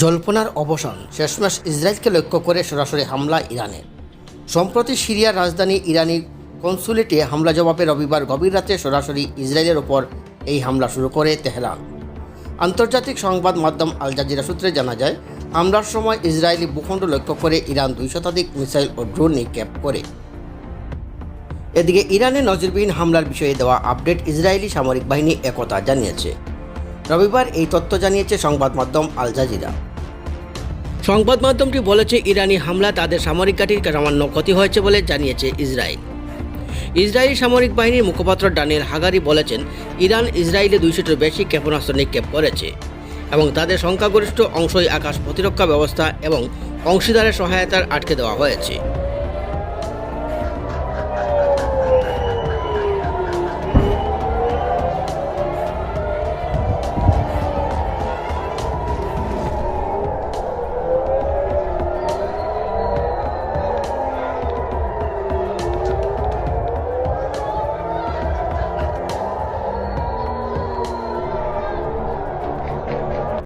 জল্পনার অবসান, শেষমেশ ইসরায়েলকে লক্ষ্য করে সরাসরি হামলা ইরানের। সম্প্রতি সিরিয়ার রাজধানী ইরানি কনসুলেটে হামলা জবাবে রবিবার গভীর রাতে সরাসরি ইসরায়েলের ওপর এই হামলা শুরু করে তেহরান। আন্তর্জাতিক সংবাদ মাধ্যম আল জাজিরা সূত্রে জানা যায়, হামলার সময় ইসরায়েলি ভূখণ্ড লক্ষ্য করে ইরান 2 শতাধিক মিসাইল ও ড্রোন নিক্ষেপ করে। এদিকে ইরানের নজিরবিহীন হামলার বিষয়ে দেওয়া আপডেট ইসরায়েলি সামরিক বাহিনী একথা জানিয়েছে। রবিবার এই তথ্য জানিয়েছে সংবাদ মাধ্যম আল জাজিরা। সংবাদ মাধ্যমটি বলেছে, ইরানি হামলা তাদের সামরিক ঘাঁটির সামান্য ক্ষতি হয়েছে বলে জানিয়েছে ইসরায়েল। ইসরায়েলি সামরিক বাহিনীর মুখপাত্র ডানিয়েল হাগারি বলেছেন, ইরান ইসরায়েলে 200টির বেশি ক্ষেপণাস্ত্র নিক্ষেপ করেছে এবং তাদের সংখ্যাগরিষ্ঠ অংশই আকাশ প্রতিরক্ষা ব্যবস্থা এবং অংশীদারের সহায়তায় আটকে দেওয়া হয়েছে।